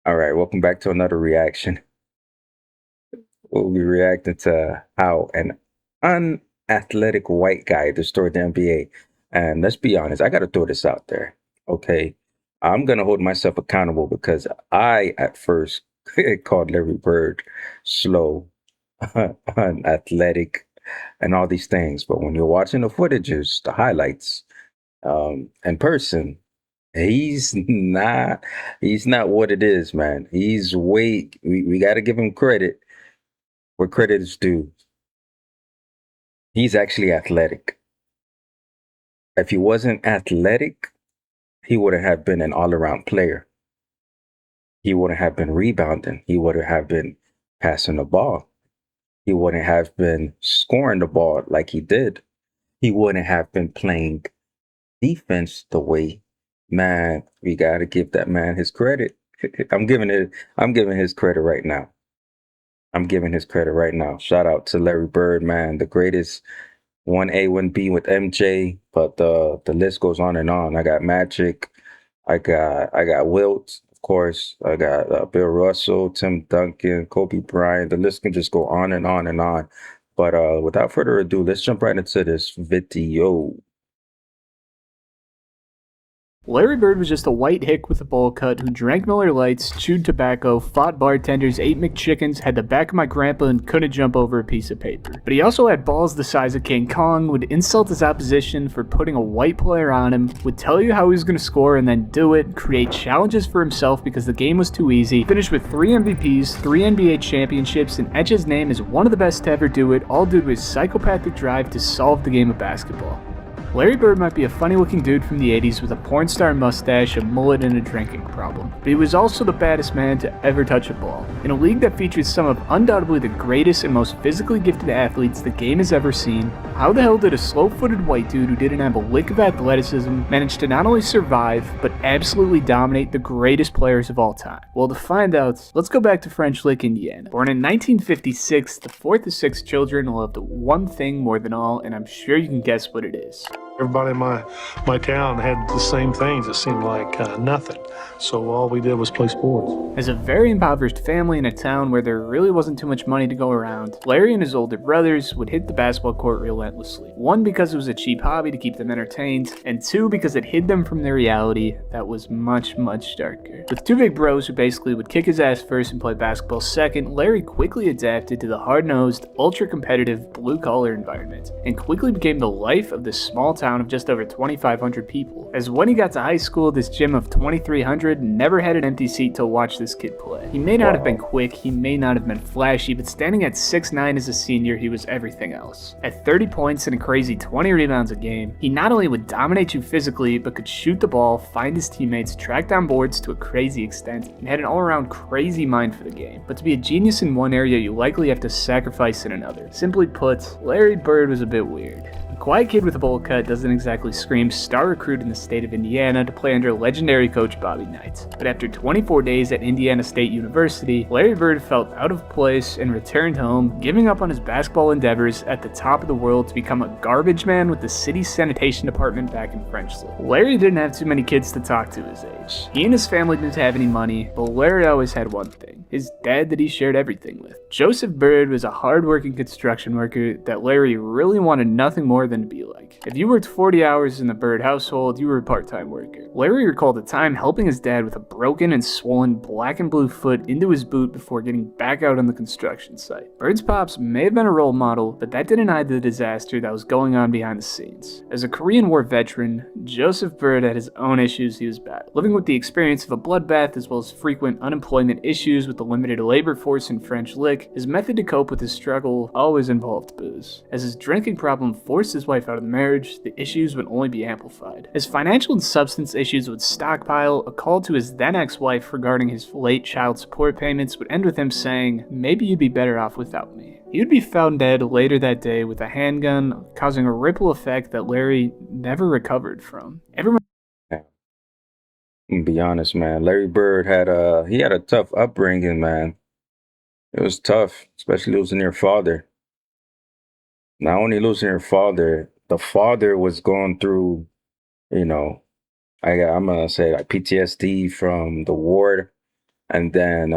All right, welcome back to another reaction. We'll be reacting to how an unathletic white guy destroyed the NBA. And let's be honest, I got to throw this out there. Okay. I'm going to hold myself accountable because I, at first, called Larry Bird slow, unathletic, and all these things. But when you're watching the footages, the highlights, in person, he's not what it is, man. He's way we got to give him credit where credit is due. He's actually athletic. If he wasn't athletic, he wouldn't have been an all-around player. He wouldn't have been rebounding. He wouldn't have been passing the ball. He wouldn't have been scoring the ball like he did. He wouldn't have been playing defense the way, man, we got to give that man his credit. I'm giving his credit right now. I'm giving his credit right now. Shout out to Larry Bird, man, the greatest 1A, 1B with MJ, but the list goes on and on. I got Magic, I got Wilt, of course. I got Bill Russell, Tim Duncan, Kobe Bryant. The list can just go on and on and on. But without further ado, let's jump right into this video. Larry Bird was just a white hick with a bowl cut who drank Miller Lights, chewed tobacco, fought bartenders, ate McChickens, had the back of my grandpa, and couldn't jump over a piece of paper. But he also had balls the size of King Kong, would insult his opposition for putting a white player on him, would tell you how he was going to score and then do it, create challenges for himself because the game was too easy, finished with 3 MVPs, 3 NBA championships, and etch his name as one of the best to ever do it, all due to his psychopathic drive to solve the game of basketball. Larry Bird might be a funny-looking dude from the 80s with a porn star mustache, a mullet, and a drinking problem, but he was also the baddest man to ever touch a ball. In a league that features some of undoubtedly the greatest and most physically gifted athletes the game has ever seen, how the hell did a slow-footed white dude who didn't have a lick of athleticism manage to not only survive, but absolutely dominate the greatest players of all time? Well, to find out, let's go back to French Lick, Indiana. Born in 1956, the fourth of 6 children loved one thing more than all, and I'm sure you can guess what it is. Everybody in my town had the same things. It seemed like nothing. So all we did was play sports. As a very impoverished family in a town where there really wasn't too much money to go around, Larry and his older brothers would hit the basketball court relentlessly. 1, because it was a cheap hobby to keep them entertained, and 2, because it hid them from their reality that was much, much darker. With 2 big bros who basically would kick his ass first and play basketball second, Larry quickly adapted to the hard-nosed, ultra-competitive, blue-collar environment, and quickly became the life of this small town of just over 2,500 people. As when he got to high school, this gym of 2,300 never had an empty seat to watch this kid play. He may not have been quick, he may not have been flashy, but standing at 6'9" as a senior, he was everything else. At 30 points and a crazy 20 rebounds a game, he not only would dominate you physically, but could shoot the ball, find his teammates, track down boards to a crazy extent, and had an all-around crazy mind for the game. But to be a genius in one area, you likely have to sacrifice in another. Simply put, Larry Bird was a bit weird. Quiet kid with a bowl cut doesn't exactly scream star recruit in the state of Indiana to play under legendary coach Bobby Knight. But after 24 days at Indiana State University, Larry Bird felt out of place and returned home, giving up on his basketball endeavors at the top of the world to become a garbage man with the city's sanitation department back in French Lick. Larry didn't have too many kids to talk to his age. He and his family didn't have any money, but Larry always had one thing: his dad that he shared everything with. Joseph Bird was a hard-working construction worker that Larry really wanted nothing more than to be like. If you worked 40 hours in the Bird household, you were a part-time worker. Larry recalled a time helping his dad with a broken and swollen black and blue foot into his boot before getting back out on the construction site. Bird's pops may have been a role model, but that didn't hide the disaster that was going on behind the scenes. As a Korean War veteran, Joseph Bird had his own issues he was battling. Living with the experience of a bloodbath as well as frequent unemployment issues with the limited labor force in French Lick, his method to cope with his struggle always involved booze. As his drinking problem forced his wife out of the marriage, the issues would only be amplified. As financial and substance issues would stockpile, a call to his then ex-wife regarding his late child support payments would end with him saying, "Maybe you'd be better off without me." He would be found dead later that day with a handgun, causing a ripple effect that Larry never recovered from. Everyone I'm gonna be honest, man. Larry Bird had a tough upbringing, man. It was tough, especially losing your father. Not only losing your father, the father was going through, you know, I'm gonna say like PTSD from the war. And then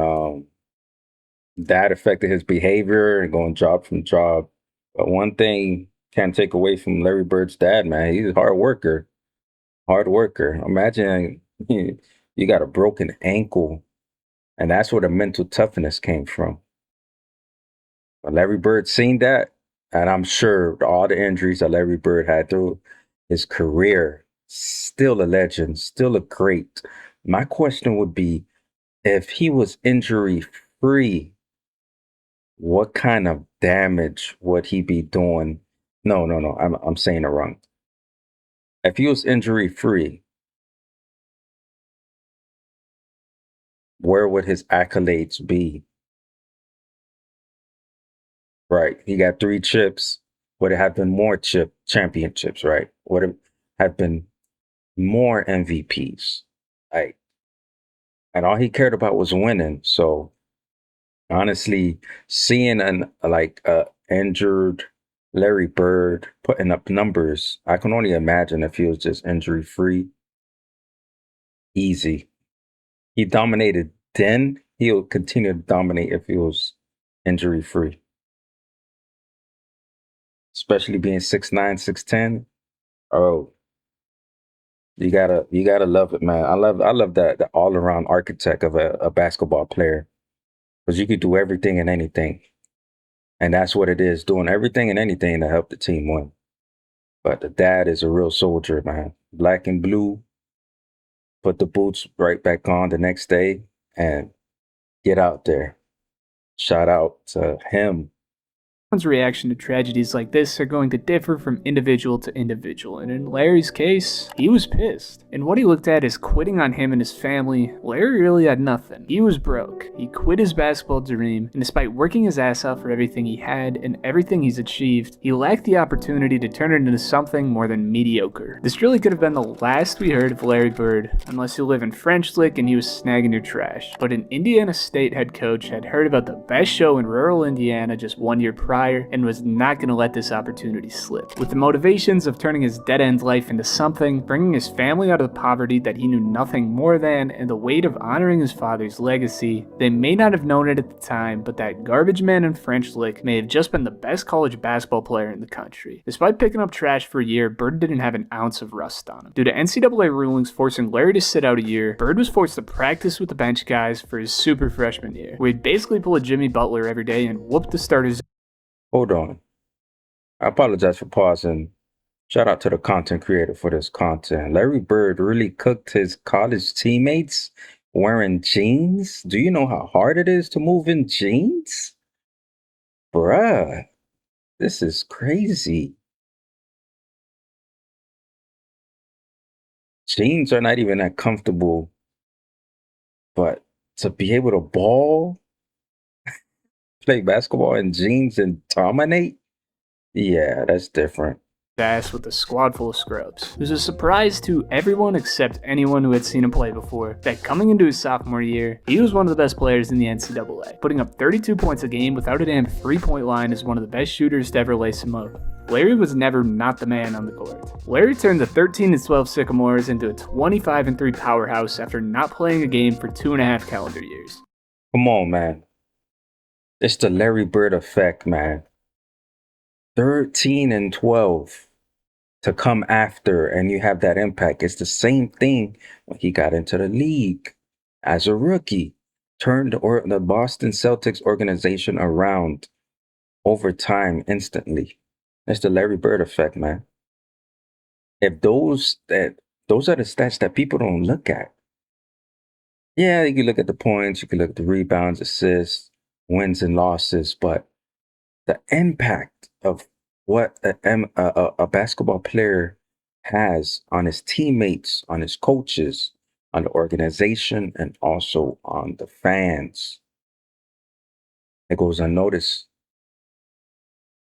that affected his behavior and going job from job. But one thing can't take away from Larry Bird's dad, man. He's a hard worker. Hard worker. Imagine you got a broken ankle, and that's where the mental toughness came from. But Larry Bird seen that, and I'm sure all the injuries that Larry Bird had through his career, still a legend, still a great. My question would be, if he was injury free, what kind of damage would he be doing? No, no, no. I'm saying it wrong. If he was injury free, where would his accolades be? Right. He got 3 chips. Would it have been more championships, right? Would it have been more MVPs? Right. And all he cared about was winning. So honestly, seeing an injured Larry Bird putting up numbers, I can only imagine if he was just injury free. Easy. He dominated then. He'll continue to dominate if he was injury free. Especially being 6'9", 6'10". Oh, you gotta love it, man. I love that the all around architect of a basketball player, because you could do everything and anything, and that's what it is, doing everything and anything to help the team win. But the dad is a real soldier, man. Black and blue. Put the boots right back on the next day and get out there. Shout out to him. Everyone's reaction to tragedies like this are going to differ from individual to individual, and in Larry's case, he was pissed. And what he looked at as quitting on him and his family, Larry really had nothing. He was broke. He quit his basketball dream, and despite working his ass off for everything he had and everything he's achieved, he lacked the opportunity to turn it into something more than mediocre. This really could have been the last we heard of Larry Bird, unless you live in French Lick and he was snagging your trash. But an Indiana State head coach had heard about the best show in rural Indiana just 1 year prior and was not going to let this opportunity slip. With the motivations of turning his dead-end life into something, bringing his family out of the poverty that he knew nothing more than, and the weight of honoring his father's legacy, they may not have known it at the time, but that garbage man in French Lick may have just been the best college basketball player in the country. Despite picking up trash for a year, Bird didn't have an ounce of rust on him. Due to NCAA rulings forcing Larry to sit out a year, Bird was forced to practice with the bench guys for his super freshman year, where he'd basically pull a Jimmy Butler every day and whoop the starters. Hold on. I apologize for pausing. Shout out to the content creator for this content. Larry Bird really cooked his college teammates wearing jeans. Do you know how hard it is to move in jeans? Bruh, this is crazy. Jeans are not even that comfortable, but to be able to play basketball in jeans and dominate, yeah, that's different. Ass with a squad full of scrubs. It was a surprise to everyone except anyone who had seen him play before that coming into his sophomore year, he was one of the best players in the NCAA, putting up 32 points a game without a damn 3-point line as one of the best shooters to ever lace him up. Larry was never not the man on the court. Larry turned the 13-12 Sycamores into a 25-3 powerhouse after not playing a game for 2.5 calendar years. Come on, man. It's the Larry Bird effect, man. 13-12 to come after, and you have that impact. It's the same thing when he got into the league as a rookie. Turned the Boston Celtics organization around over time instantly. It's the Larry Bird effect, man. If those are the stats that people don't look at. Yeah, you can look at the points, you can look at the rebounds, assists, wins and losses, but the impact of what a basketball player has on his teammates, on his coaches, on the organization, and also on the fans, it goes unnoticed.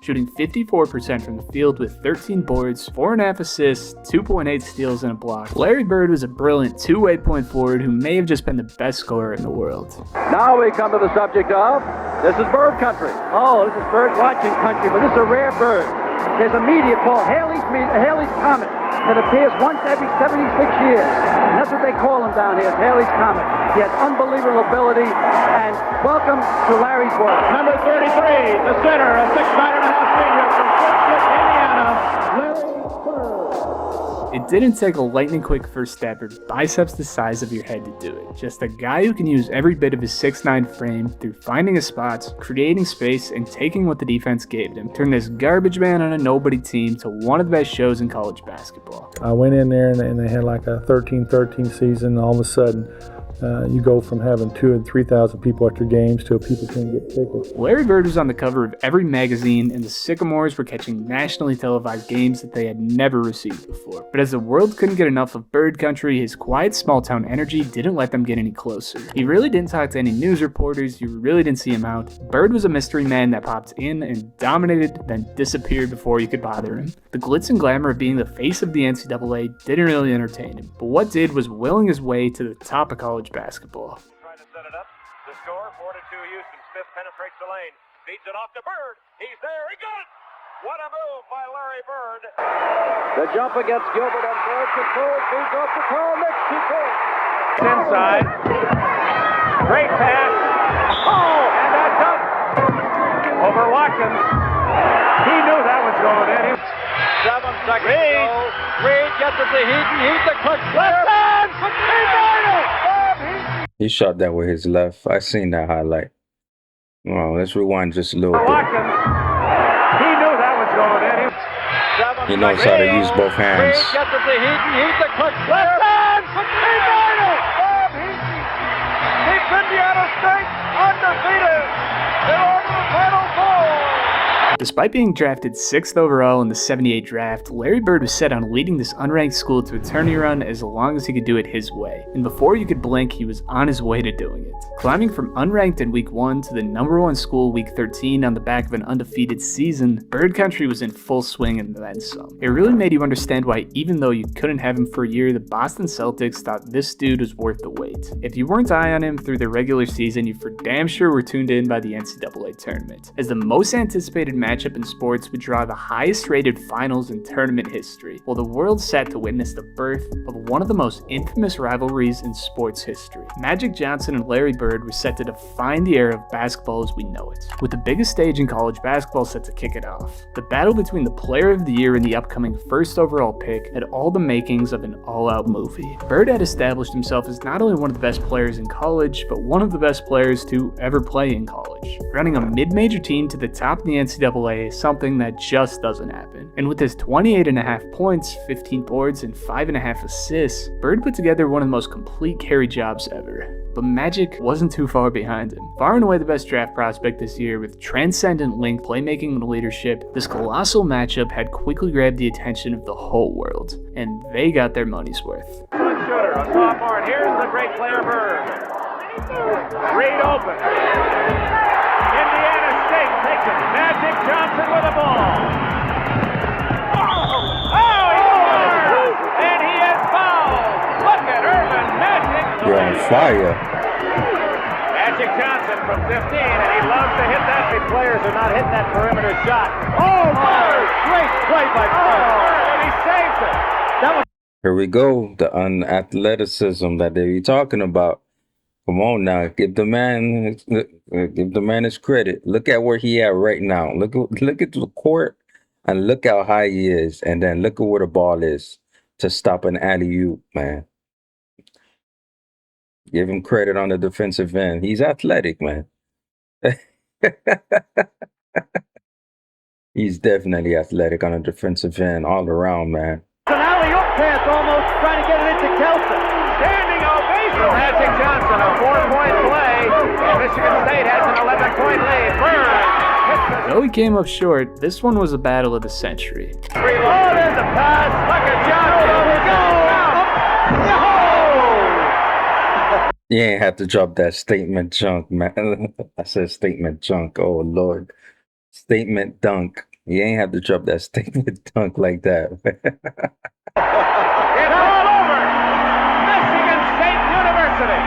Shooting 54% from the field with 13 boards, 4.5 assists, 2.8 steals, and a block. Larry Bird was a brilliant two-way point forward who may have just been the best scorer in the world. Now we come to the subject of, this is bird country. Oh, this is bird watching country, but this is a rare bird. There's a meteor called Haley's Comet. that appears once every 76 years. And that's what they call him down here, Halley's Comet. He has unbelievable ability, and welcome to Larry's world. Number 33, the center, a 6'9.5" senior from Celtic, Indiana, Larry Bird. It didn't take a lightning-quick first step or biceps the size of your head to do it. Just a guy who can use every bit of his 6'9" frame through finding his spots, creating space, and taking what the defense gave him. Turned this garbage man on a nobody team to one of the best shows in college basketball. I went in there and they had like a 13-13 season. All of a sudden, you go from having 2,000 and 3,000 people at your games to people can't get tickets. Larry Bird was on the cover of every magazine, and the Sycamores were catching nationally televised games that they had never received before. But as the world couldn't get enough of Bird Country, his quiet small-town energy didn't let them get any closer. He really didn't talk to any news reporters, you really didn't see him out. Bird was a mystery man that popped in and dominated, then disappeared before you could bother him. The glitz and glamour of being the face of the NCAA didn't really entertain him, but what did was willing his way to the top of college basketball. Trying to set it up. The score, 4-2 Houston. Smith penetrates the lane. Feeds it off to Bird. He's there. He got it. What a move by Larry Bird. The jumper gets Gilbert on board. Control, feeds off the toe, next to goal. Inside. Great pass. Oh, and that dunk over Watkins. He knew that was going in. 7 seconds to go. Reed gets it to Heaton. Heaton the clutch player. He made it! He shot that with his left. I seen that highlight. Oh, let's rewind just a little bit. Watkins. He knew that was going in. He knows how to use both hands. Reed gets it to Heaton. Heaton the clutch player. He made it! Bob Heaton keeps Indiana State undefeated. They're on to the Final Four. Despite being drafted 6th overall in the '78 draft, Larry Bird was set on leading this unranked school to a tourney run as long as he could do it his way, and before you could blink, he was on his way to doing it. Climbing from unranked in week 1 to the #1 school week 13 on the back of an undefeated season, Bird Country was in full swing and then some. It really made you understand why, even though you couldn't have him for a year, the Boston Celtics thought this dude was worth the wait. If you weren't eye on him through the regular season, you for damn sure were tuned in by the NCAA tournament, as the most anticipated matchup in sports would draw the highest rated finals in tournament history, while the world sat to witness the birth of one of the most infamous rivalries in sports history. Magic Johnson and Larry Bird were set to define the era of basketball as we know it, with the biggest stage in college basketball set to kick it off. The battle between the player of the year and the upcoming 1st overall pick had all the makings of an all-out movie. Bird had established himself as not only one of the best players in college, but one of the best players to ever play in college. Running a mid-major team to the top of the NCAA is something that just doesn't happen. And with his 28.5 points, 15 boards, and 5.5 assists, Bird put together one of the most complete carry jobs ever. But Magic wasn't too far behind him. Far and away the best draft prospect this year with transcendent length, playmaking, and leadership, this colossal matchup had quickly grabbed the attention of the whole world, and they got their money's worth. Good shooter, a sophomore, and here's the great player Bird. Reed open. Indiana State takes it. Magic Johnson with the ball. Oh, he scores! And he is fouled. Look at Urban Magic. You're on fire. Magic Johnson from 15, and he loves to hit that. The players are not hitting that perimeter shot. Oh, Bird! Great play by Bird, and he saves it. That was. Here we go. The unathleticism that they be talking about. Come on now, give the man his credit. Look at where he at right now. Look at the court and look how high he is, and then look at where the ball is to stop an alley-oop, man. Give him credit on the defensive end. He's athletic, man. He's definitely athletic on the defensive end all around, man. An alley-oop pass almost trying to get it into Kelson. Standing ovation. Magic Johnson, a 4-point play. And Michigan State has an 11-point lead. Bird. Though he came up short, this one was a battle of the century. Reload in the pass. Look at Johnson. Go. You ain't have to drop that statement junk, man. I said statement junk. Oh, Lord. Statement dunk. You ain't have to drop that statement dunk like that. It's all over. Michigan State University,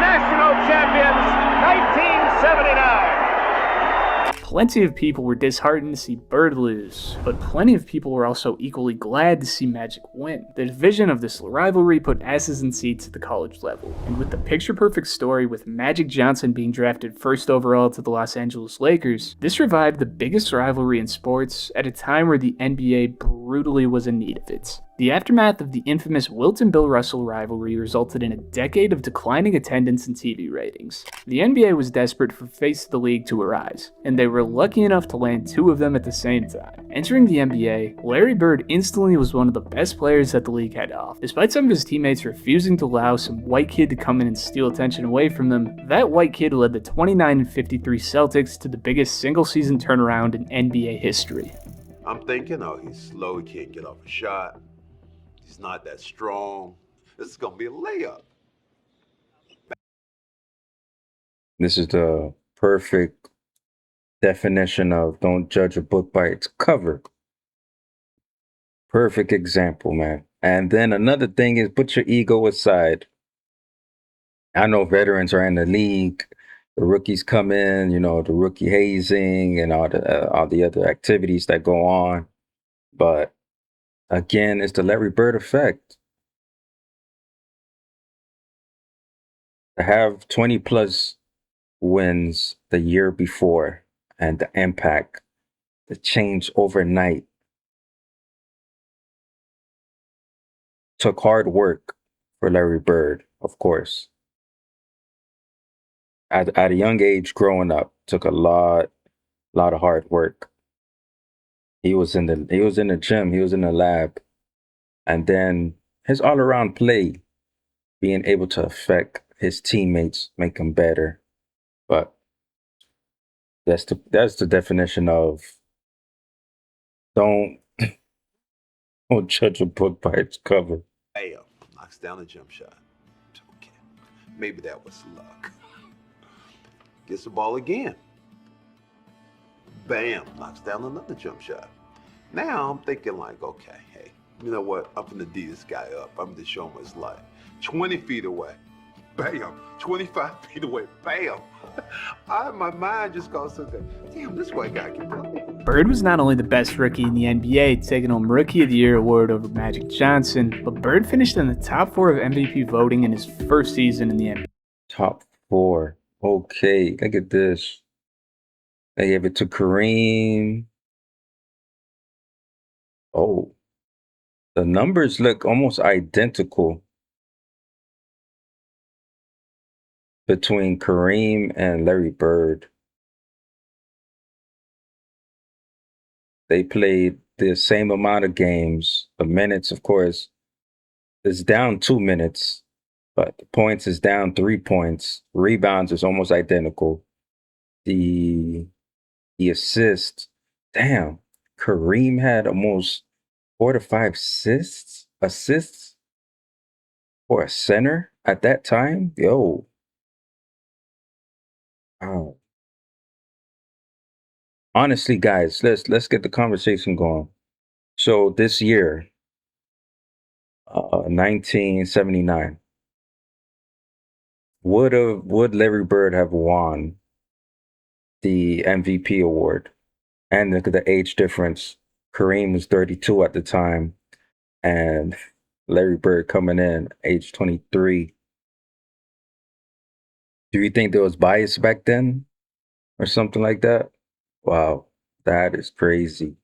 national champions, 1979. Plenty of people were disheartened to see Bird lose, but plenty of people were also equally glad to see Magic win. The division of this rivalry put asses in seats at the college level, and with the picture-perfect story with Magic Johnson being drafted first overall to the Los Angeles Lakers, this revived the biggest rivalry in sports at a time where the NBA brutally was in need of it. The aftermath of the infamous Wilt and Bill Russell rivalry resulted in a decade of declining attendance and TV ratings. The NBA was desperate for face of the league to arise, and they were lucky enough to land two of them at the same time. Entering the NBA, Larry Bird instantly was one of the best players that the league had to offer. Despite some of his teammates refusing to allow some white kid to come in and steal attention away from them, that white kid led the 29-53 Celtics to the biggest single-season turnaround in NBA history. I'm thinking, oh, he's slow, he can't get off a shot. He's not that strong. This is going to be a layup. This is the perfect definition of don't judge a book by its cover. Perfect example, man. And then another thing is put your ego aside. I know veterans are in the league. The rookies come in, you know, the rookie hazing and all the other activities that go on. But again, it's the Larry Bird effect. To have 20 plus wins the year before and the impact, the change overnight, took hard work for Larry Bird, of course. At a young age, growing up, took a lot of hard work. He was in the gym, he was in the lab, and then his all-around play, being able to affect his teammates, make them better. But that's the definition of don't judge a book by its cover. Bam, knocks down a jump shot. Okay, maybe that was luck. Gets the ball again. Bam, knocks down another jump shot. Now I'm thinking like, okay, hey, you know what? I'm gonna D this guy up. I'm gonna show him what it's like. 20 feet away. Bam. 25 feet away. Bam. My mind just goes to the, damn, this white guy can play. Bird was not only the best rookie in the NBA, taking home Rookie of the Year award over Magic Johnson, but Bird finished in the top 4 of MVP voting in his first season in the NBA. Top 4. Okay, look at this. They gave it to Kareem. Oh, the numbers look almost identical between Kareem and Larry Bird. They played the same amount of games. The minutes, of course, is down 2 minutes, but the points is down 3 points. Rebounds is almost identical. The assist, damn, Kareem had almost 4 to 5 assists for a center at that time. Yo. Wow. Honestly, guys, let's get the conversation going. So this year, 1979, would Larry Bird have won the MVP award? And look at the age difference. Kareem was 32 at the time, and Larry Bird coming in age 23. Do you think there was bias back then or something like that? Wow, that is crazy.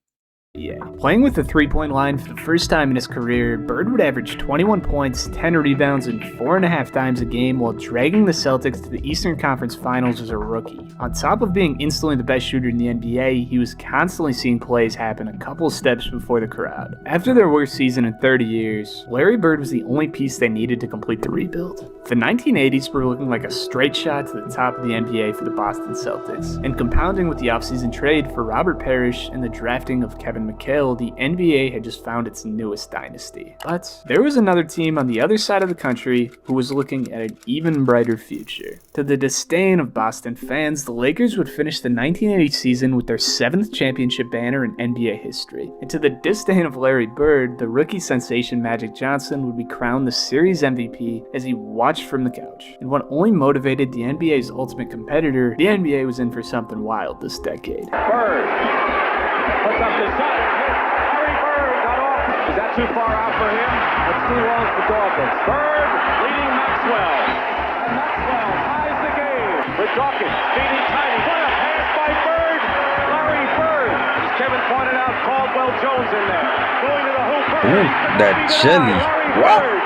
Yeah. Playing with the three-point line for the first time in his career, Bird would average 21 points, 10 rebounds, and 4.5 dimes a game while dragging the Celtics to the Eastern Conference Finals as a rookie. On top of being instantly the best shooter in the NBA, he was constantly seeing plays happen a couple steps before the crowd. After their worst season in 30 years, Larry Bird was the only piece they needed to complete the rebuild. The 1980s were looking like a straight shot to the top of the NBA for the Boston Celtics, and compounding with the offseason trade for Robert Parrish and the drafting of Kevin and McHale, the NBA had just found its newest dynasty. But there was another team on the other side of the country who was looking at an even brighter future. To the disdain of Boston fans, the Lakers would finish the 1980 season with their 7th championship banner in NBA history. And to the disdain of Larry Bird, the rookie sensation Magic Johnson would be crowned the series MVP as he watched from the couch. And what only motivated the NBA's ultimate competitor, the NBA was in for something wild this decade. Bird puts up the shot. Larry Bird got off. Is that too far out for him? It's too long for Dawkins. Bird leading Maxwell. And Maxwell ties the game with Dawkins feeding Tiny. What a pass by Bird. Larry Bird. As Kevin pointed out, Caldwell Jones in there. Going to the hoop. Ooh, that jelly. Wow.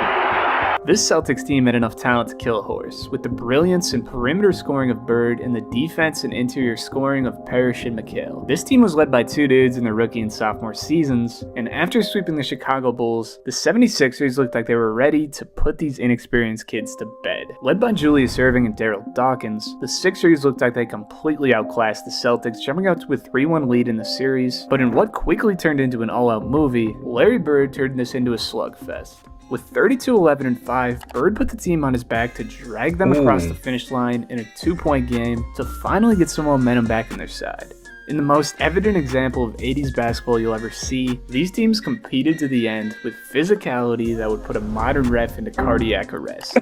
This Celtics team had enough talent to kill a horse, with the brilliance and perimeter scoring of Bird and the defense and interior scoring of Parrish and McHale. This team was led by two dudes in their rookie and sophomore seasons, and after sweeping the Chicago Bulls, the 76ers looked like they were ready to put these inexperienced kids to bed. Led by Julius Erving and Daryl Dawkins, the Sixers looked like they completely outclassed the Celtics, jumping out to a 3-1 lead in the series, but in what quickly turned into an all-out movie, Larry Bird turned this into a slugfest. With 32-11-5, Bird put the team on his back to drag them across the finish line in a 2-point game to finally get some momentum back on their side. In the most evident example of 80s basketball you'll ever see, these teams competed to the end with physicality that would put a modern ref into cardiac arrest.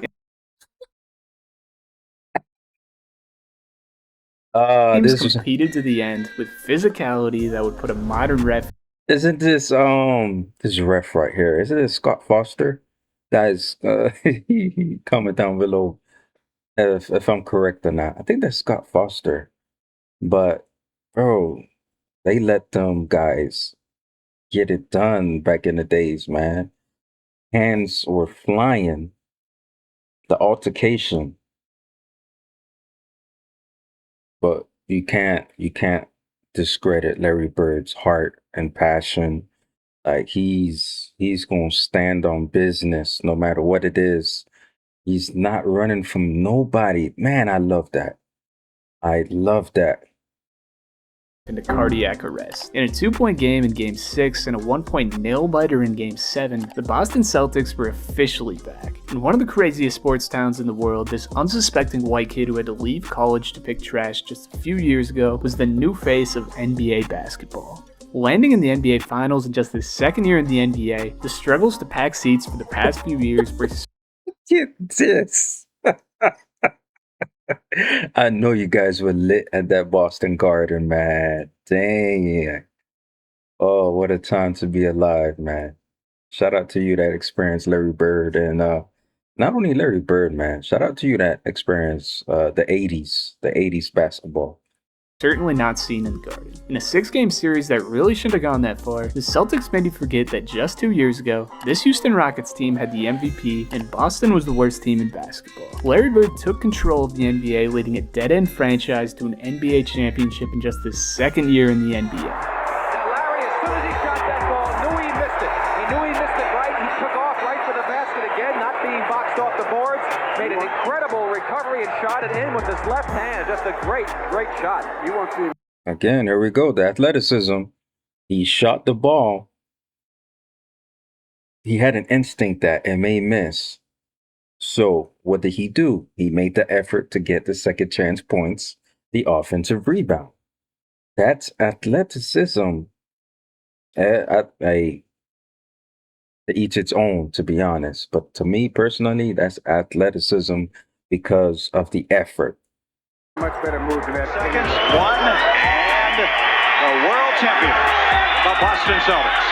Teams competed to the end with phicality that would put a modern ref. Isn't this ref right here? Isn't it Scott Foster? Guys, comment down below if I'm correct or not. I think that's Scott Foster. But bro, they let them guys get it done back in the days, man. Hands were flying. The altercation. But you can't discredit Larry Bird's heart and passion. Like he's gonna stand on business no matter what it is. He's not running from nobody. Man, I love that. I love that. Into cardiac arrest. In a 2-point game in Game 6 and a 1-point nail-biter in Game 7, the Boston Celtics were officially back. In one of the craziest sports towns in the world, this unsuspecting white kid who had to leave college to pick trash just a few years ago was the new face of NBA basketball. Landing in the NBA Finals in just his second year in the NBA, the struggles to pack seats for the past few years were Get this. I know you guys were lit at that Boston Garden, man. Dang. Oh, what a time to be alive, man. Shout out to you that experienced Larry Bird. And not only Larry Bird, man. Shout out to you that experienced the 80s basketball. certainly not seen in the Garden. In a 6-game series that really shouldn't have gone that far, the Celtics made you forget that just 2 years ago, this Houston Rockets team had the MVP and Boston was the worst team in basketball. Larry Bird took control of the NBA, leading a dead-end franchise to an NBA championship in just his second year in the NBA. Now Larry, as soon as he shot that ball, knew he missed it. He knew he missed it right. He took off right for the basket again, not being boxed off the boards. Made an incredible recovery and shot it in with his left hand. Just a great, great shot. You won't see. Again, here we go. The athleticism. He shot the ball. He had an instinct that it may miss. So what did he do? He made the effort to get the second chance points, the offensive rebound. That's athleticism. To each its own, to be honest. But to me personally, that's athleticism because of the effort. Much better move than that. Seconds, one, and the world champion, the Boston Celtics.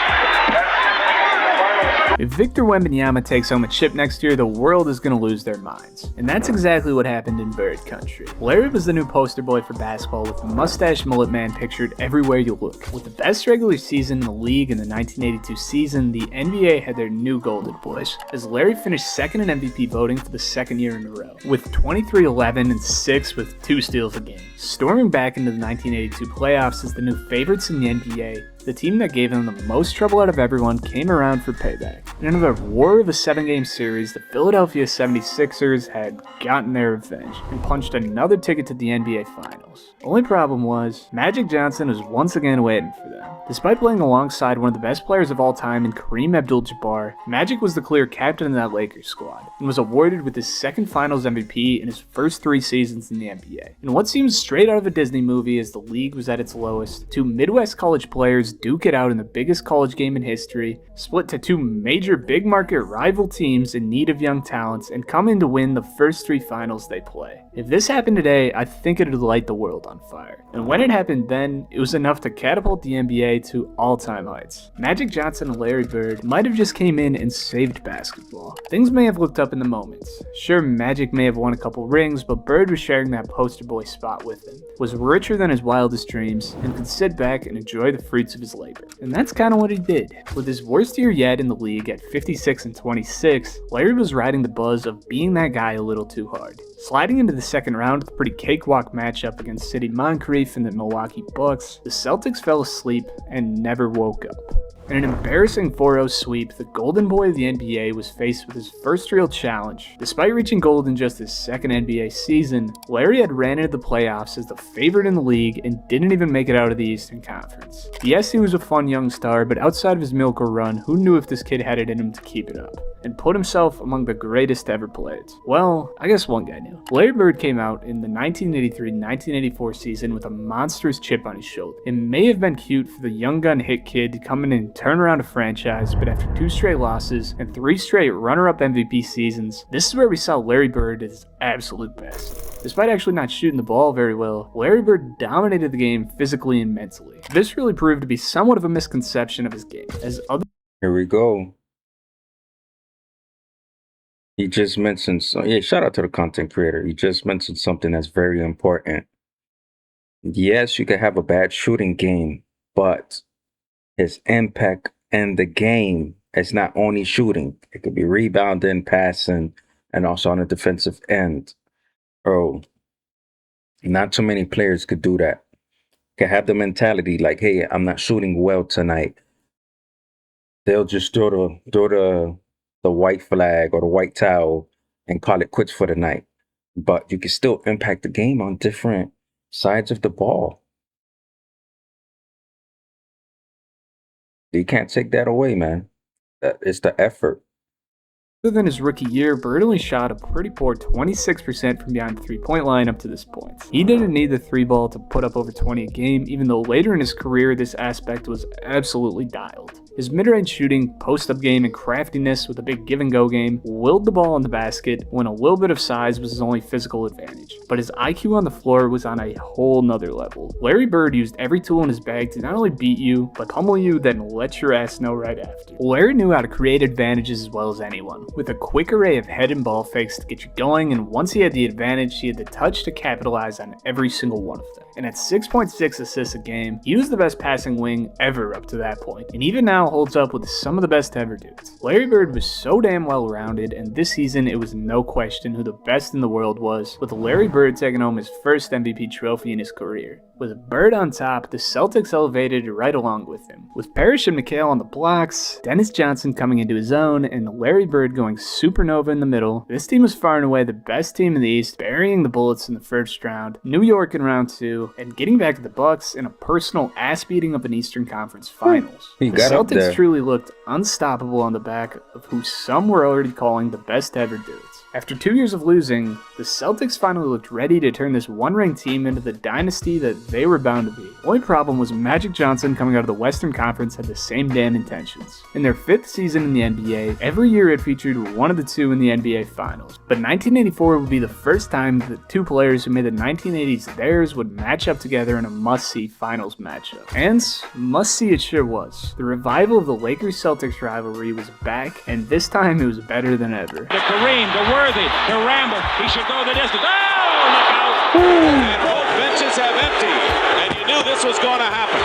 If Victor Wembanyama takes home a chip next year, the world is going to lose their minds. And that's exactly what happened in Bird Country. Larry was the new poster boy for basketball with the mustache mullet man pictured everywhere you look. With the best regular season in the league in the 1982 season, the NBA had their new golden boys, as Larry finished second in MVP voting for the second year in a row, with 23, 11, and 6 with 2 steals a game. Storming back into the 1982 playoffs as the new favorites in the NBA, the team that gave them the most trouble out of everyone came around for payback. In another war of a 7-game series, the Philadelphia 76ers had gotten their revenge and punched another ticket to the NBA Finals. The only problem was, Magic Johnson was once again waiting for them. Despite playing alongside one of the best players of all time in Kareem Abdul-Jabbar, Magic was the clear captain of that Lakers squad and was awarded with his second Finals MVP in his first 3 seasons in the NBA. In what seems straight out of a Disney movie as the league was at its lowest, 2 Midwest college players duke it out in the biggest college game in history, split to 2 major big market rival teams in need of young talents, and come in to win the first 3 finals they play. If this happened today, I think it would light the world on fire. And when it happened then, it was enough to catapult the NBA to all-time heights. Magic Johnson and Larry Bird might have just came in and saved basketball. Things may have looked up in the moments. Sure, Magic may have won a couple rings, but Bird was sharing that poster boy spot with him, was richer than his wildest dreams, and could sit back and enjoy the fruits of his labor. And that's kind of what he did. With his worst year yet in the league at 56-26, Larry was riding the buzz of being that guy a little too hard. Sliding into the second round with a pretty cakewalk matchup against Sidney Moncrief and the Milwaukee Bucks, the Celtics fell asleep and never woke up. In an embarrassing 4-0 sweep, the golden boy of the NBA was faced with his first real challenge. Despite reaching gold in just his second NBA season, Larry had ran into the playoffs as the favorite in the league and didn't even make it out of the Eastern Conference. Yes, he was a fun young star, but outside of his miracle run, who knew if this kid had it in him to keep it up and put himself among the greatest ever played? Well, I guess one guy knew. Larry Bird came out in the 1983-1984 season with a monstrous chip on his shoulder. It may have been cute for the young gun hit kid to come in and turn around a franchise, but after 2 straight losses and 3 straight runner-up MVP seasons, this is where we saw Larry Bird at his absolute best. Despite actually not shooting the ball very well, Larry Bird dominated the game physically and mentally. This really proved to be somewhat of a misconception of his game, as other... Here we go. He just mentioned, shout out to the content creator. He just mentioned something that's very important. Yes, you can have a bad shooting game, but his impact in the game is not only shooting. It could be rebounding, passing, and also on the defensive end. Bro, not too many players could do that. Can have the mentality like, hey, I'm not shooting well tonight. They'll just throw the white flag or the white towel and call it quits for the night. But you can still impact the game on different sides of the ball. You can't take that away, man. It's the effort. Other than his rookie year, Bird only shot a pretty poor 26% from beyond the 3-point line up to this point. He didn't need the 3-ball to put up over 20 a game, even though later in his career this aspect was absolutely dialed. His mid-range shooting, post-up game, and craftiness with a big give-and-go game willed the ball in the basket when a little bit of size was his only physical advantage. But his IQ on the floor was on a whole nother level. Larry Bird used every tool in his bag to not only beat you, but pummel you, then let your ass know right after. Larry knew how to create advantages as well as anyone, with a quick array of head and ball fakes to get you going, and once he had the advantage, he had the touch to capitalize on every single one of them. And at 6.6 assists a game, he was the best passing wing ever up to that point, and even now holds up with some of the best ever dudes. Larry Bird was so damn well rounded, and this season it was no question who the best in the world was, with Larry Bird taking home his first MVP trophy in his career. With Bird on top, the Celtics elevated right along with him. With Parrish and McHale on the blocks, Dennis Johnson coming into his own, and Larry Bird going supernova in the middle, this team was far and away the best team in the East, burying the Bullets in the first round, New York in round 2, and getting back to the Bucks in a personal ass-beating of an Eastern Conference Finals. The Celtics truly looked unstoppable on the back of who some were already calling the best ever dudes. After 2 years of losing, the Celtics finally looked ready to turn this one-ring team into the dynasty that they were bound to be. The only problem was Magic Johnson coming out of the Western Conference had the same damn intentions. In their 5th season in the NBA, every year it featured one of the two in the NBA Finals. But 1984 would be the first time that the 2 players who made the 1980s theirs would match up together in a must-see Finals matchup. And must-see it sure was. The revival of the Lakers-Celtics rivalry was back, and this time it was better than ever. To Kareem, to Worthy, to Ramble. He should go the distance. Oh, look out! And both benches have emptied. And you knew this was going to happen.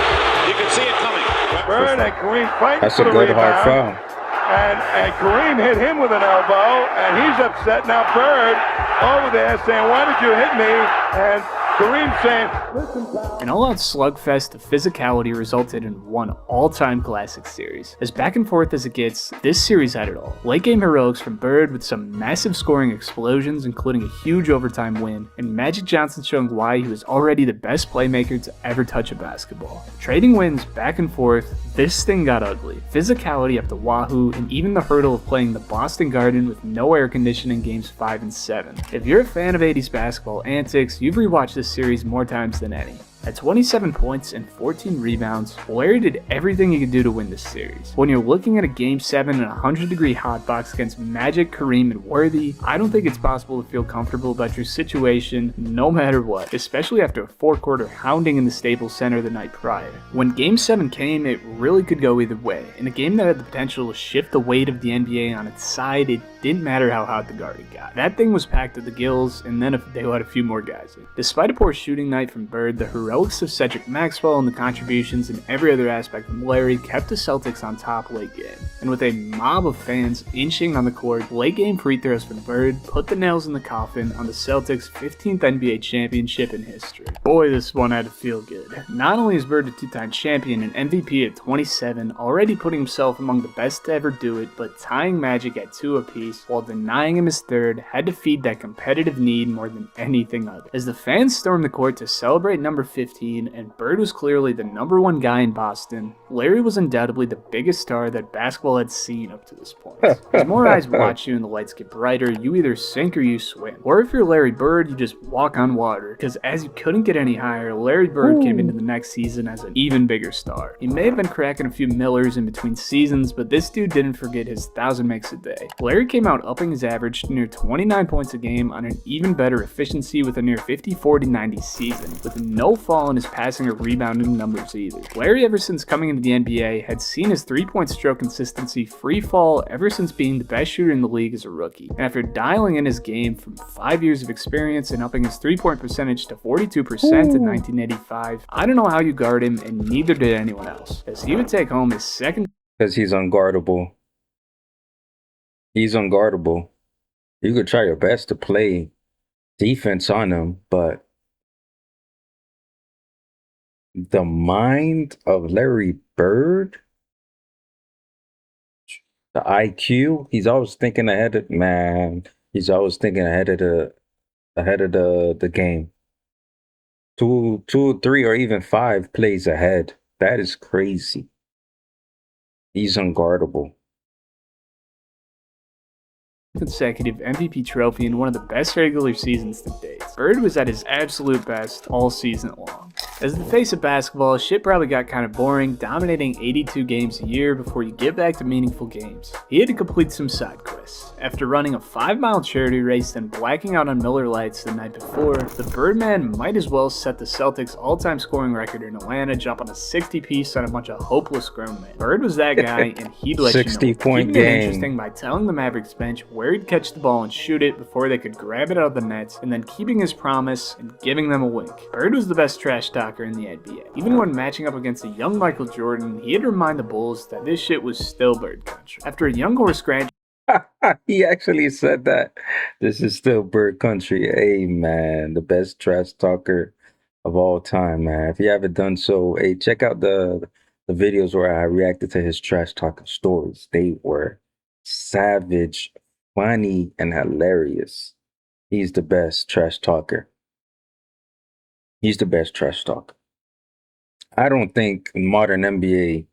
You could see it coming. Bird and Kareem fighting That's for a the good hard rebound. foul. And Kareem hit him with an elbow, and he's upset. Now Bird over there saying, why did you hit me? And Kareem saying, An all-out slugfest of physicality resulted in one all-time classic series. As back and forth as it gets, this series had it all. Late-game heroics from Bird with some massive scoring explosions, including a huge overtime win, and Magic Johnson showing why he was already the best playmaker to ever touch a basketball. Trading wins back and forth, this thing got ugly. Physicality up the wahoo, and even the hurdle of playing the Boston Garden with no air conditioning games 5 and 7. If you're a fan of 80s basketball antics, you've rewatched this series more times than any. At 27 points and 14 rebounds, Larry did everything he could do to win this series. When you're looking at a Game 7 in a 100-degree hotbox against Magic, Kareem, and Worthy, I don't think it's possible to feel comfortable about your situation no matter what, especially after a 4-quarter hounding in the Staples Center the night prior. When Game 7 came, it really could go either way. In a game that had the potential to shift the weight of the NBA on its side, it didn't matter how hot the Garden got. That thing was packed to the gills, and then they let a few more guys in. Despite a poor shooting night from Bird, the heroics of Cedric Maxwell and the contributions in every other aspect from Larry kept the Celtics on top late game. And with a mob of fans inching on the court, late game free throws from Bird put the nails in the coffin on the Celtics' 15th NBA championship in history. Boy, this one had to feel good. Not only is Bird a 2-time champion and MVP at 27, already putting himself among the best to ever do it, but tying Magic at 2 apiece while denying him his third had to feed that competitive need more than anything other. As the fans stormed the court to celebrate number 15 and Bird was clearly the number 1 guy in Boston, Larry was undoubtedly the biggest star that basketball had seen up to this point. As more eyes watch you and the lights get brighter, you either sink or you swim. Or if you're Larry Bird, you just walk on water, because as you couldn't get any higher, Larry Bird came into the next season as an even bigger star. He may have been cracking a few Millers in between seasons, but this dude didn't forget his 1,000 makes a day. Larry came out upping his average to near 29 points a game on an even better efficiency with a near 50-40-90 season, with no fall in his passing or rebounding numbers either. Larry, ever since coming into the NBA, had seen his 3-point stroke consistency free fall ever since being the best shooter in the league as a rookie. And after dialing in his game from 5 years of experience and upping his 3-point percentage to 42% in 1985, I don't know how you guard him, and neither did anyone else, as he would take home his second. Because he's unguardable. He's unguardable. You could try your best to play defense on him, but the mind of Larry Bird, the IQ, he's always thinking ahead of He's always thinking ahead of the game. 2, 3, or even 5 plays ahead. That is crazy. He's unguardable. Consecutive MVP trophy and one of the best regular seasons to date. Bird was at his absolute best all season long. As the face of basketball, shit probably got kind of boring, dominating 82 games a year before you get back to meaningful games. He had to complete some side quests. After running a 5-mile charity race and blacking out on Miller Lights the night before, the Birdman might as well set the Celtics' all-time scoring record in Atlanta, jumping a 60-piece on a bunch of hopeless grown men. Bird was that guy, and he'd let you know. 60-point Keeping it game. interesting by telling the Mavericks bench where he'd catch the ball and shoot it before they could grab it out of the net, and then keeping his promise and giving them a wink. Bird was the best trash talker in the NBA. Even when matching up against a young Michael Jordan, he had to remind the Bulls that this shit was still Bird country. After a young horse graduated, He actually said that. This is still Bird country. Hey, man, the best trash talker of all time, man. If you haven't done so, hey, check out the videos where I reacted to his trash talking stories. They were savage, funny, and hilarious. He's the best trash talker. He's the best trash talker. I don't think in modern NBA,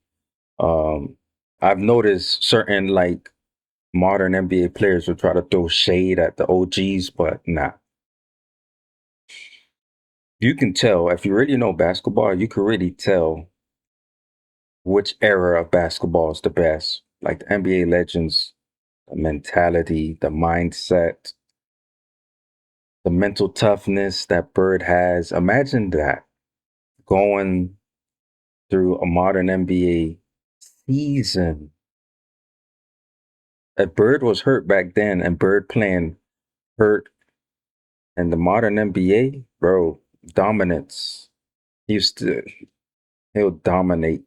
I've noticed certain like modern NBA players will try to throw shade at the OGs, but nah. You can tell, if you really know basketball, you can really tell which era of basketball is the best. Like the NBA legends, the mentality, the mindset, the mental toughness that Bird has. Imagine that going through a modern NBA season. If Bird was hurt back then and Bird playing hurt in the modern NBA, bro, dominance. He'll dominate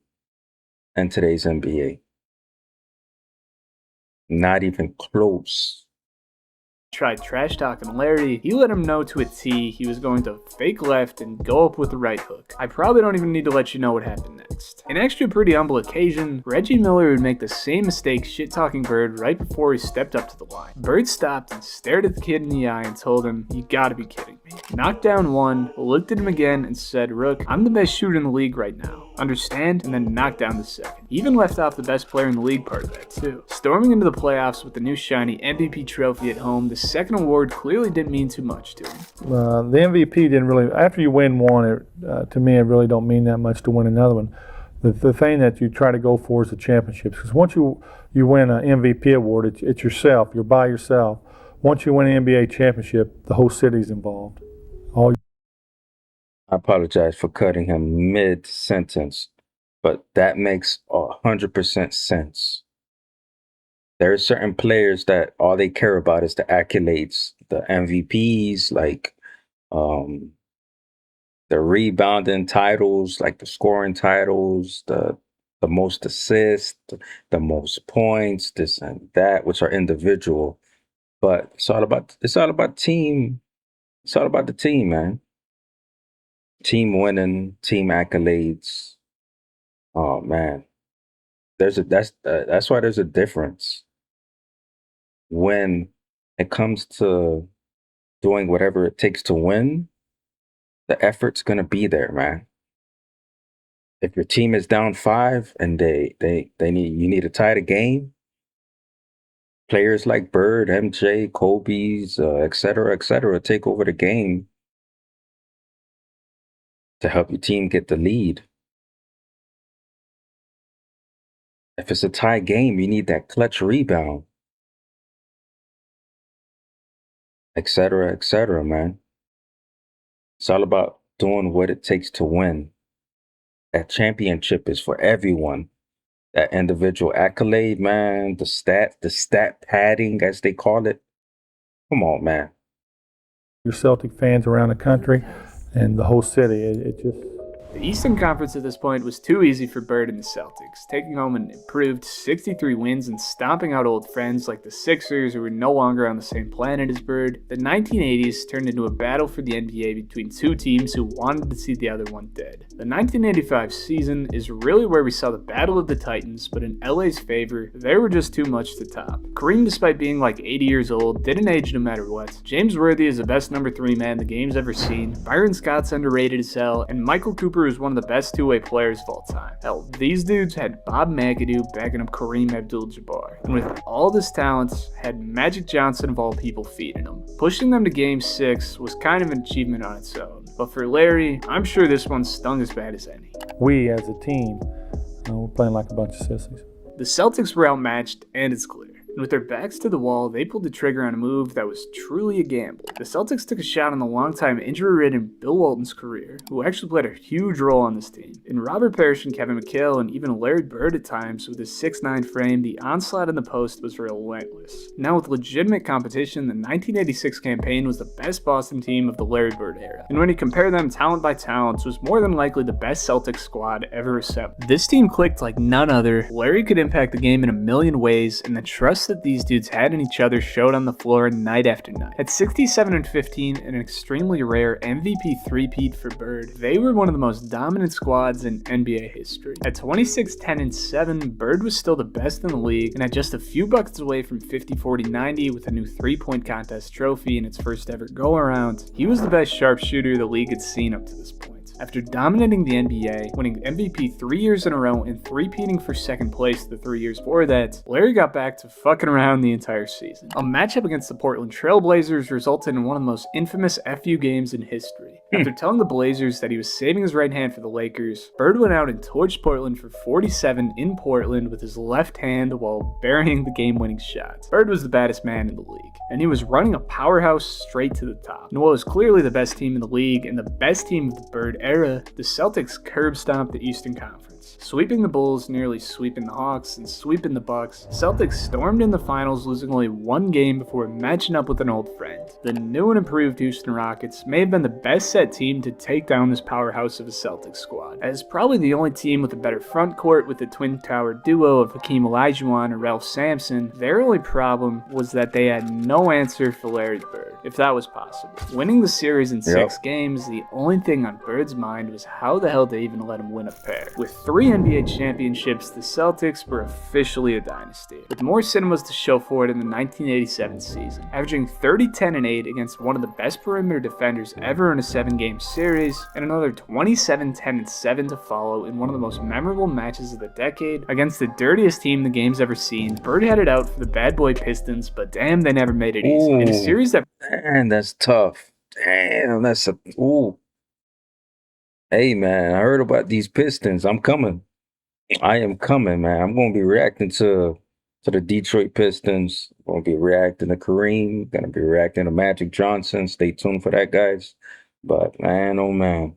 in today's NBA. Not even close. Tried trash talking Larry, he let him know to a T he was going to fake left and go up with the right hook. I probably don't even need to let you know what happened next. An extra pretty humble occasion, Reggie Miller would make the same mistake shit-talking Bird right before he stepped up to the line. Bird stopped and stared at the kid in the eye and told him, "You gotta be kidding me." Knocked down one, looked at him again and said, "Rook, I'm the best shooter in the league right now. Understand?" And then knocked down the second. He even left off the best player in the league part of that too. Storming into the playoffs with the new shiny MVP trophy at home, the second award clearly didn't mean too much to him. The MVP didn't really, after you win one, to me it really don't mean that much to win another one. The thing that you try to go for is the championships, because once you win an MVP award, it's yourself, you're by yourself. Once you win an NBA championship, the whole city's involved. I apologize for cutting him mid-sentence, but that makes 100% sense. There are certain players that all they care about is the accolades, the MVPs, like the rebounding titles, like the scoring titles, the most assists, the most points, this and that, which are individual. But it's all about team. It's all about the team, man. Team winning, team accolades. Oh man, that's why there's a difference when it comes to doing whatever it takes to win. The effort's gonna be there, man. If your team is down 5 and you need to tie the game, players like Bird, MJ, Kobe's, et cetera, take over the game to help your team get the lead. If it's a tie game, you need that clutch rebound, et cetera, man. It's all about doing what it takes to win. That championship is for everyone. That individual accolade, man, the stat padding, as they call it. Come on, man. Your Celtic fans around the country and the whole city, it just... The Eastern Conference at this point was too easy for Bird and the Celtics, taking home an improved 63 wins and stomping out old friends like the Sixers, who were no longer on the same planet as Bird. The 1980s turned into a battle for the NBA between two teams who wanted to see the other one dead. The 1985 season is really where we saw the Battle of the Titans, but in LA's favor, they were just too much to top. Kareem, despite being like 80 years old, didn't age no matter what. James Worthy is the best number 3 man the game's ever seen. Byron Scott's underrated as hell, and Michael Cooper is one of the best two-way players of all time. Hell, these dudes had Bob McAdoo backing up Kareem Abdul-Jabbar, and with all this talent, had Magic Johnson of all people feeding them. Pushing them to Game 6 was kind of an achievement on its own, but for Larry, I'm sure this one stung as bad as any. We as a team, we're playing like a bunch of sissies. The Celtics were outmatched, and it's clear. And with their backs to the wall, they pulled the trigger on a move that was truly a gamble. The Celtics took a shot on the longtime injury-ridden Bill Walton's career, who actually played a huge role on this team. In Robert Parrish and Kevin McHale, and even Larry Bird at times, with his 6'9" frame, the onslaught in the post was relentless. Now with legitimate competition, the 1986 campaign was the best Boston team of the Larry Bird era. And when you compare them talent by talent, was more than likely the best Celtics squad ever assembled. This team clicked like none other. Larry could impact the game in a million ways, and the trust that these dudes had in each other showed on the floor night after night. At 67-15 and an extremely rare MVP three-peat for Bird, they were one of the most dominant squads in NBA history. At 26-10-7, Bird was still the best in the league, and at just a few buckets away from 50-40-90 with a new three-point contest trophy in its first ever go-around, he was the best sharpshooter the league had seen up to this point. After dominating the NBA, winning MVP 3 years in a row, and three-peating for second place the 3 years before that, Larry got back to fucking around the entire season. A matchup against the Portland Trail Blazers resulted in one of the most infamous FU games in history. After telling the Blazers that he was saving his right hand for the Lakers, Bird went out and torched Portland for 47 in Portland with his left hand while burying the game-winning shot. Bird was the baddest man in the league, and he was running a powerhouse straight to the top. And what was clearly the best team in the league and the best team of the Bird era, the Celtics curb stomped the Eastern Conference. series. Sweeping the Bulls, nearly sweeping the Hawks, and sweeping the Bucks, Celtics stormed in the finals, losing only one game before matching up with an old friend. The new and improved Houston Rockets may have been the best set team to take down this powerhouse of a Celtics squad, as probably the only team with a better front court with the twin tower duo of Hakeem Olajuwon and Ralph Sampson. Their only problem was that they had no answer for Larry Bird, if that was possible. Winning the series in 6 games, the only thing on Bird's mind was how the hell they even let him win a pair. With 3 NBA championships, the Celtics were officially a dynasty, with more cinemas to show for it in the 1987 season, averaging 30, 10, and 8 against one of the best perimeter defenders ever in a 7-game series, and another 27, 10, and 7 to follow in one of the most memorable matches of the decade against the dirtiest team the game's ever seen. Bird had it out for the bad boy Pistons, but damn, they never made it easy. In a series that... Man, that's tough. Damn, that's a... Ooh. Hey, man, I heard about these Pistons. I'm coming. I am coming, man. I'm going to be reacting to the Detroit Pistons. I'm going to be reacting to Kareem. Going to be reacting to Magic Johnson. Stay tuned for that, guys. But, man, oh, man.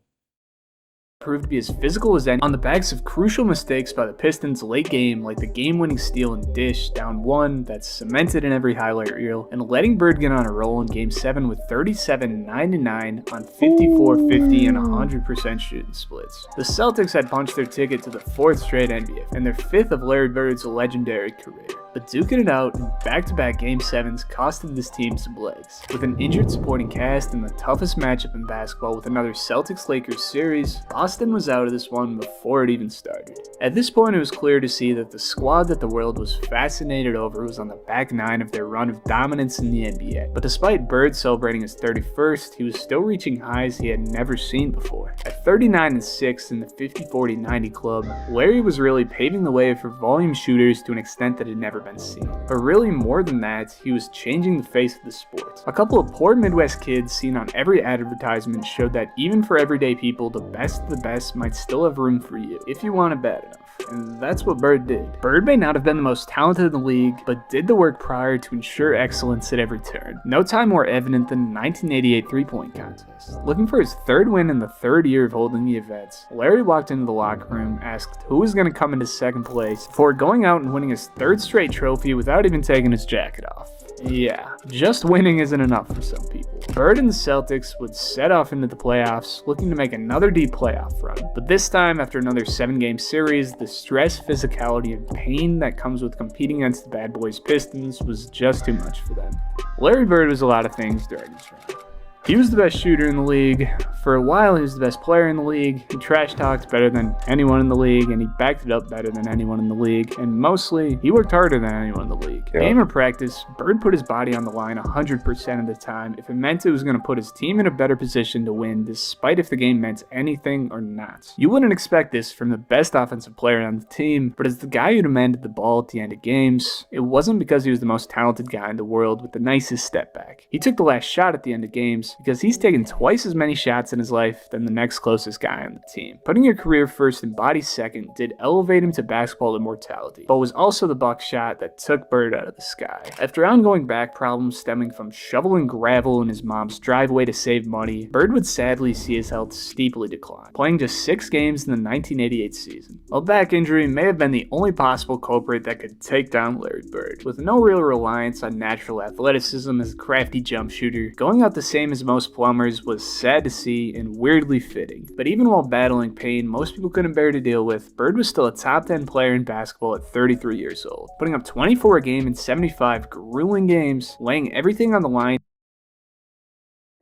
Proved to be as physical as any on the backs of crucial mistakes by the Pistons late game, like the game-winning steal and dish down 1 that's cemented in every highlight reel, and letting Bird get on a roll in Game 7 with 37, 9-9 on 54, 50, and 100% shooting splits. The Celtics had punched their ticket to the 4th straight NBA and their 5th of Larry Bird's legendary career. But duking it out in back-to-back Game 7s costed this team some legs. With an injured supporting cast and the toughest matchup in basketball with another Celtics-Lakers series, Boston was out of this one before it even started. At this point, it was clear to see that the squad that the world was fascinated over was on the back 9 of their run of dominance in the NBA. But despite Bird celebrating his 31st, he was still reaching highs he had never seen before. At 39-6 in the 50-40-90 club, Larry was really paving the way for volume shooters to an extent that had never been seen. But really more than that, he was changing the face of the sport. A couple of poor Midwest kids seen on every advertisement showed that even for everyday people, the best of the best might still have room for you, if you want it bad enough. And that's what Bird did. Bird may not have been the most talented in the league, but did the work prior to ensure excellence at every turn. No time more evident than the 1988 three-point contest. Looking for his 3rd win in the 3rd year of holding the events, Larry walked into the locker room, asked who was going to come into 2nd place, before going out and winning his 3rd straight trophy without even taking his jacket off. Yeah, just winning isn't enough for some people. Bird and the Celtics would set off into the playoffs, looking to make another deep playoff run. But this time, after another 7-game series, the stress, physicality, and pain that comes with competing against the bad boys Pistons was just too much for them. Larry Bird was a lot of things during this run. He was the best shooter in the league. For a while, he was the best player in the league. He trash-talked better than anyone in the league, and he backed it up better than anyone in the league. And mostly, he worked harder than anyone in the league. Yeah. Game or practice, Bird put his body on the line 100% of the time if it meant it was going to put his team in a better position to win, despite if the game meant anything or not. You wouldn't expect this from the best offensive player on the team, but as the guy who demanded the ball at the end of games, it wasn't because he was the most talented guy in the world with the nicest step back. He took the last shot at the end of games because he's taken twice as many shots in his life than the next closest guy on the team. Putting your career first and body second did elevate him to basketball immortality, but was also the buck shot that took Bird out of the sky. After ongoing back problems stemming from shoveling gravel in his mom's driveway to save money, Bird would sadly see his health steeply decline, playing just 6 games in the 1988 season. While back injury may have been the only possible culprit that could take down Larry Bird, with no real reliance on natural athleticism as a crafty jump shooter, going out the same as most plumbers was sad to see and weirdly fitting. But even while battling pain most people couldn't bear to deal with, Bird was still a top 10 player in basketball at 33 years old, putting up 24 a game in 75 grueling games, laying everything on the line.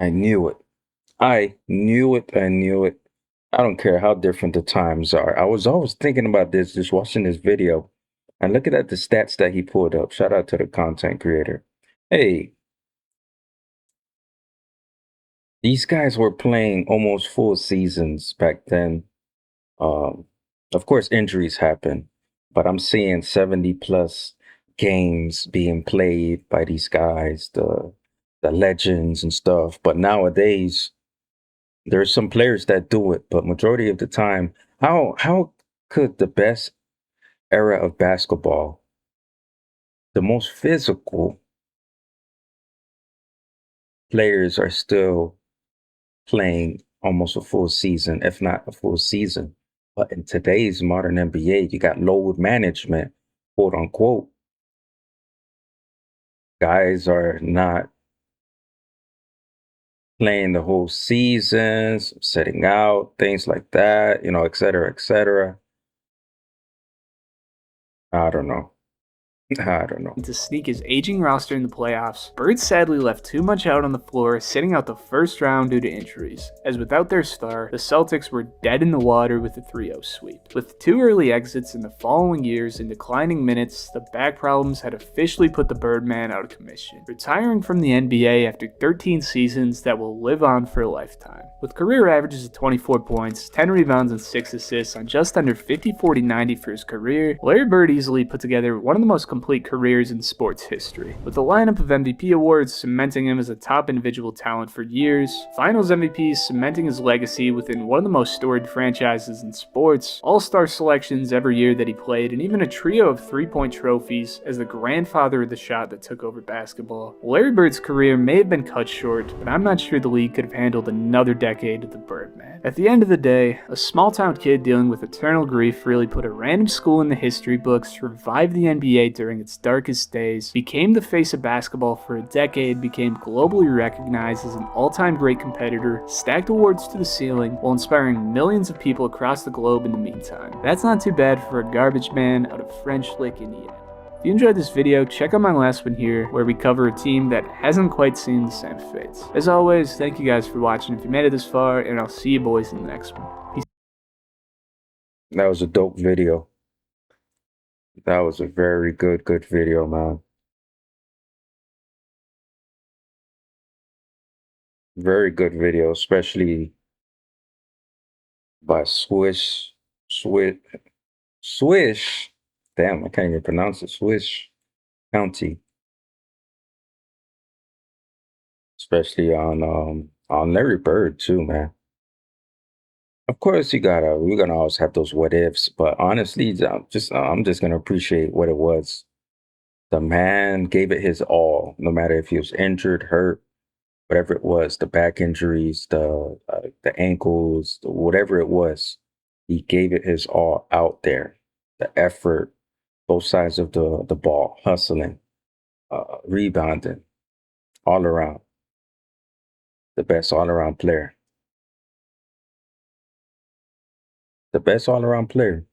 I knew it. I knew it. I knew it. I don't care how different the times are. I was always thinking about this, just watching this video and looking at the stats that he pulled up. Shout out to the content creator. Hey, these guys were playing almost full seasons back then. Of course, injuries happen, but I'm seeing 70 plus games being played by these guys, the legends and stuff. But nowadays, there's some players that do it, but majority of the time, how could the best era of basketball, the most physical players are still playing almost a full season, if not a full season? But in today's modern NBA, you got load management, quote unquote. Guys are not playing the whole seasons, sitting out, things like that, et cetera, et cetera. I don't know. I don't know. To sneak his aging roster in the playoffs, Bird sadly left too much out on the floor, sitting out the first round due to injuries, as without their star, the Celtics were dead in the water with a 3-0 sweep. With 2 early exits in the following years and declining minutes, the back problems had officially put the Birdman out of commission, retiring from the NBA after 13 seasons that will live on for a lifetime. With career averages of 24 points, 10 rebounds and 6 assists on just under 50-40-90 for his career, Larry Bird easily put together one of the most complete careers in sports history, with a lineup of MVP awards cementing him as a top individual talent for years, Finals MVPs cementing his legacy within one of the most storied franchises in sports, All-Star selections every year that he played, and even a trio of 3-point trophies as the grandfather of the shot that took over basketball. Larry Bird's career may have been cut short, but I'm not sure the league could have handled another decade of the Birdman. At the end of the day, a small-town kid dealing with eternal grief really put a random school in the history books, revived the NBA during its darkest days, became the face of basketball for a decade, became globally recognized as an all-time great competitor, stacked awards to the ceiling, while inspiring millions of people across the globe in the meantime. That's not too bad for a garbage man out of French Lick, Indiana. If you enjoyed this video, check out my last one here, where we cover a team that hasn't quite seen the same fates. As always, thank you guys for watching if you made it this far, and I'll see you boys in the next one. Peace. That was a dope video. That was a very good video, man. Very good video, especially by Swish. Damn, I can't even pronounce it. Swish County. Especially on Larry Bird too, man. Of course, we're gonna always have those what ifs, but honestly, I'm just gonna appreciate what it was. The man gave it his all, no matter if he was injured, hurt, whatever it was, the back injuries, the ankles, whatever it was, he gave it his all out there. The effort, both sides of the ball, hustling, rebounding, all around. The best all-around player. The best all-around player.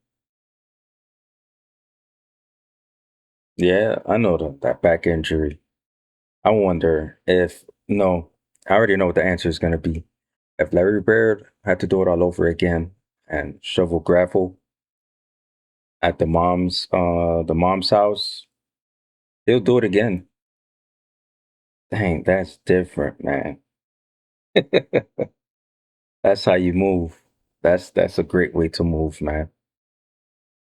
Yeah, I know that back injury. I wonder if, no, I already know what the answer is going to be. If Larry Bird had to do it all over again and shovel gravel at the mom's house, he'll do it again. Dang, that's different, man. That's how you move. That's a great way to move, man.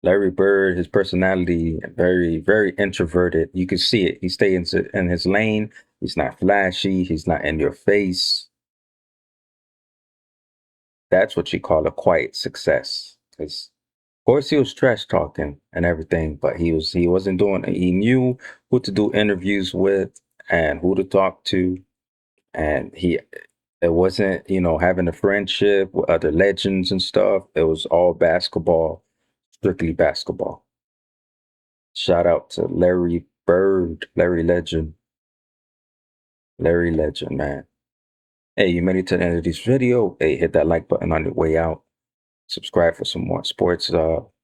Larry Bird, his personality, very, very introverted. You can see it. He stays in his lane. He's not flashy. He's not in your face. That's what you call a quiet success. Because, of course, he was trash talking and everything, but he wasn't doing it. He knew who to do interviews with and who to talk to, and it wasn't, having a friendship with other legends and stuff. It was all basketball, strictly basketball. Shout out to Larry Bird, Larry Legend, man. Hey, you made it to the end of this video. Hey, hit that like button on the way out. Subscribe for some more sports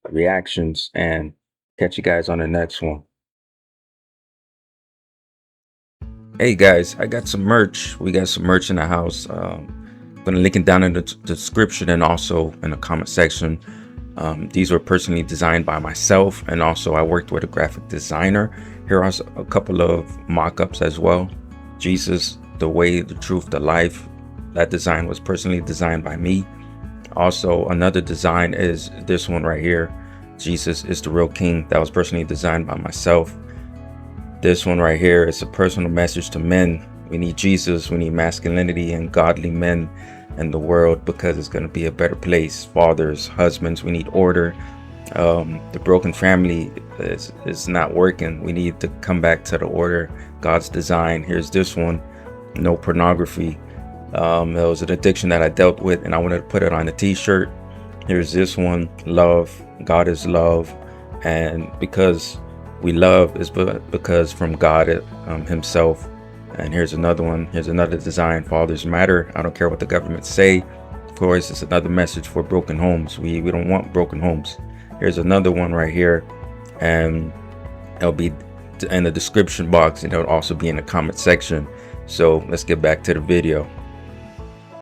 reactions, and catch you guys on the next one. Hey guys, I got some merch. We got some merch in the house. I'm gonna link it down in the description and also in the comment section. These were personally designed by myself, and also I worked with a graphic designer. Here are a couple of mock-ups as well. Jesus, the way, the truth, the life. That design was personally designed by me. Also, another design is this one right here. Jesus is the real king. That was personally designed by myself. This one right here is a personal message to men. We need Jesus. We need masculinity and godly men in the world, because it's going to be a better place. Fathers, husbands, we need order. The broken family is not working. We need to come back to the order, God's design. Here's this one. No pornography. It was an addiction that I dealt with, and I wanted to put it on a t-shirt. Here's this one, love. God is love, and because we love is because from God himself. And here's another one. Here's another design. Fathers matter. I don't care what the government say. Of course, it's another message for broken homes. We don't want broken homes. Here's another one right here, and it'll be in the description box, and it'll also be in the comment section. So let's get back to the video.